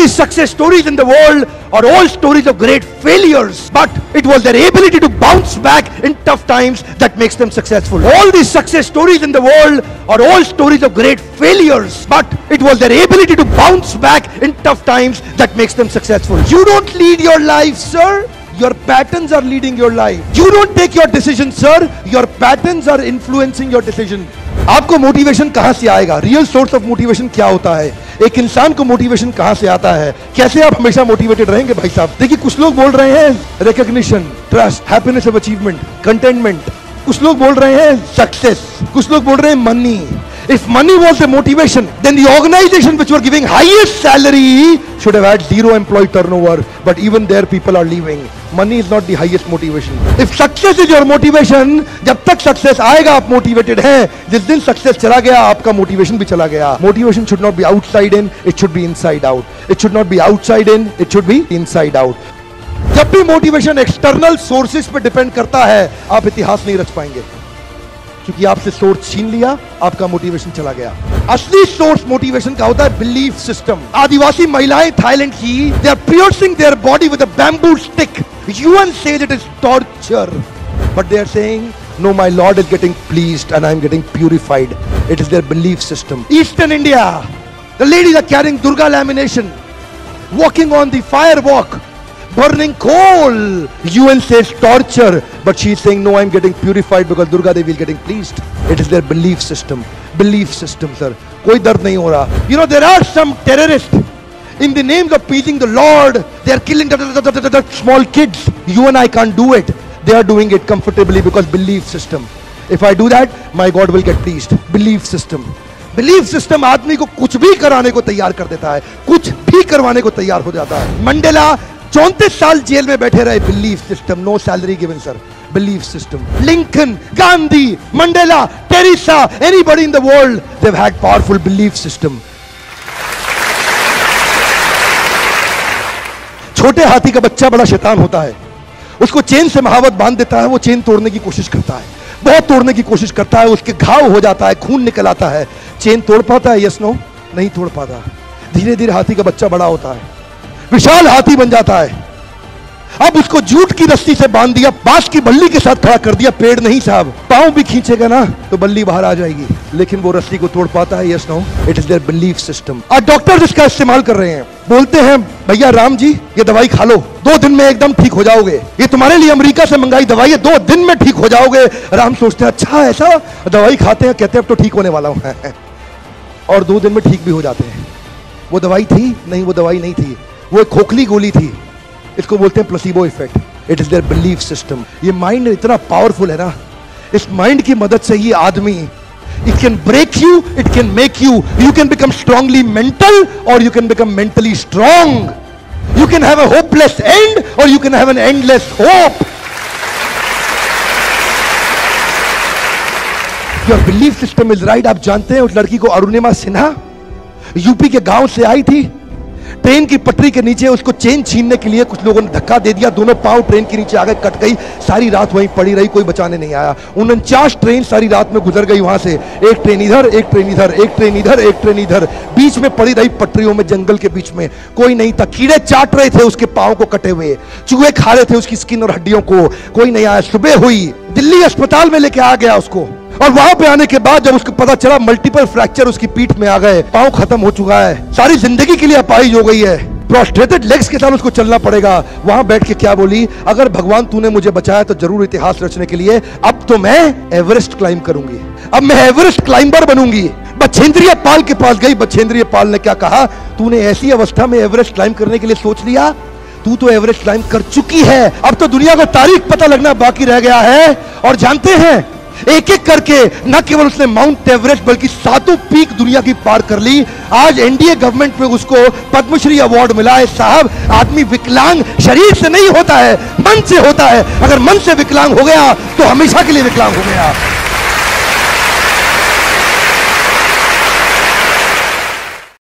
the success stories in the world are all stories of great failures, but it was their ability to bounce back in tough times that makes them successful. All the success stories in the world are all stories of great failures, but it was their ability to bounce back in tough times that makes them successful. You don't lead your life, sir. Your patterns are leading your life. You don't take your decision, sir. Your patterns are influencing your decision. आपको motivation कहां से आएगा? Real source of motivation क्या होता है? एक इंसान को मोटिवेशन कहां से आता है? कैसे आप हमेशा मोटिवेटेड रहेंगे भाई साहब? देखिए, कुछ लोग बोल रहे हैं recognition, trust, happiness of achievement, containment. कुछ लोग बोल रहे हैं सक्सेस, कुछ लोग बोल रहे हैं money. If money was the motivation, then the organization which were giving highest salary should have had zero employee turnover, but even there people are leaving. Money is not the highest motivation. If success is your motivation, जब तक success आएगा आप motivated हैं, जिस दिन success चला गया आपका motivation भी चला गया. Motivation should not be outside in, it should be inside out. It should not be outside in, it should be inside out. जब भी motivation external sources पे depend करता है, आप इतिहास नहीं रच पाएंगे, क्योंकि आपसे सोर्स छीन लिया, आपका मोटिवेशन चला गया। असली सोर्स मोटिवेशन का होता है बिलीफ सिस्टम। आदिवासी महिलाएं थाईलैंड की, they are piercing their body with a bamboo stick. UN says it is torture, but they are saying no, my lord is getting pleased and I am getting purified. It is their belief system. Eastern India, the ladies are carrying Durga lamination, walking on the firewalk, burning coal. UN says torture, but she is saying no, I am getting purified because Durga Devi is getting pleased. It is their belief system. Belief system, sir. कोई दर्द नहीं हो रहा. You know, there are some terrorists in the names of pleasing the Lord. They are killing small kids. You and I can't do it. They are doing it comfortably because belief system. If I do that, my God will get pleased. Belief system. Belief system आदमी को कुछ भी कराने को तैयार कर देता है, कुछ भी करवाने को तैयार हो जाता है। मंडेला 34 साल जेल में बैठे रहे, belief system, no salary given sir, belief system. Lincoln, Gandhi, Mandela, Teresa, anybody in the world, they have had powerful belief system. छोटे हाथी का बच्चा बड़ा शैतान होता है, उसको चेन से महावत बांध देता है, वो चेन तोड़ने की कोशिश करता है, बहुत तोड़ने की कोशिश करता है, उसके घाव हो जाता है, खून निकल आता है। चेन तोड़ पाता है? यस नो, नहीं तोड़ पाता। धीरे धीरे हाथी का बच्चा बड़ा होता है, विशाल हाथी बन जाता है। अब उसको जूट की रस्सी से बांध दिया, बांस की बल्ली के साथ खड़ा कर दिया। पेड़ नहीं साहब, पांव भी खींचेगा ना तो बल्ली बाहर आ जाएगी, लेकिन वो रस्सी को तोड़ पाता है? Yes no, it is their belief system. आज डॉक्टर इसका इस्तेमाल कर रहे हैं, बोलते हैं भैया राम जी ये दवाई खा लो, 2 दिन में एकदम ठीक हो जाओगे, ये तुम्हारे लिए अमेरिका से मंगाई दवाई है, 2 दिन में ठीक हो जाओगे। राम सोचते हैं अच्छा ऐसा, दवाई खाते हैं, कहते हैं अब तो ठीक होने वाला हूं और 2 दिन में ठीक भी हो जाते हैं। वो दवाई थी? नहीं, वो दवाई नहीं थी, वो एक खोखली गोली थी। इसको बोलते हैं placebo effect. It is their belief system. ये माइंड इतना पावरफुल है ना, इस माइंड की मदद से ये आदमी, it can break you, it can make you, you can become strongly mental or you can become mentally strong. You can have a hopeless end or you can have an endless hope. Your belief system is right. आप जानते हैं उस लड़की को Arunima Sinha, UP के गांव से आई थी, ट्रेन की पटरी के नीचे उसको चेन छीनने के लिए कुछ लोगों ने धक्का दे दिया, दोनों पांव ट्रेन के नीचे आ गए, कट गई, सारी रात वहीं पड़ी रही, कोई बचाने नहीं आया। 49 ट्रेन सारी रात में गुजर गई वहां से, एक ट्रेन इधर, एक ट्रेन इधर, एक ट्रेन इधर, एक ट्रेन इधर, बीच में पड़ी रही पटरियों में, जंगल के बीच में, कोई नहीं था। कीड़े चाट रहे थे उसके पांव को कटे हुए, चूहे खा रहे थे उसकी स्किन और हड्डियों को, कोई नहीं आया। सुबह हुई, दिल्ली अस्पताल में लेके आ गया उसको, और वहां पे आने के बाद जब उसको पता चला मल्टीपल फ्रैक्चर उसकी पीठ में आ गए, पांव खत्म हो चुका है, सारी जिंदगी के लिए अपाहिज हो गई है, प्रोस्ट्रेटेड लेग्स के साथ उसको चलना पड़ेगा। वहां बैठ के क्या बोली, अगर भगवान तूने मुझे बचाया तो जरूर इतिहास रचने के लिए, अब तो मैं एवरेस्ट क्लाइंब करूंगी, अब मैं एवरेस्ट क्लाइंबर बनूंगी। बछेंद्रिय पाल के पास गई, बछेंद्रिय पाल ने क्या कहा, तूने ऐसी अवस्था में एवरेस्ट क्लाइंब करने के लिए सोच लिया, तू तो एवरेस्ट क्लाइंब कर चुकी है, अब तो दुनिया को तारीख पता लगना बाकी रह गया है। और जानते हैं, एक एक करके न केवल उसने माउंट एवरेस्ट बल्कि 7 पीक दुनिया की पार कर ली। आज एनडीए गवर्नमेंट में उसको पद्मश्री अवार्ड मिला है। साहब, आदमी विकलांग शरीर से नहीं होता है, मन से होता है। अगर मन से विकलांग हो गया तो हमेशा के लिए विकलांग हो गया।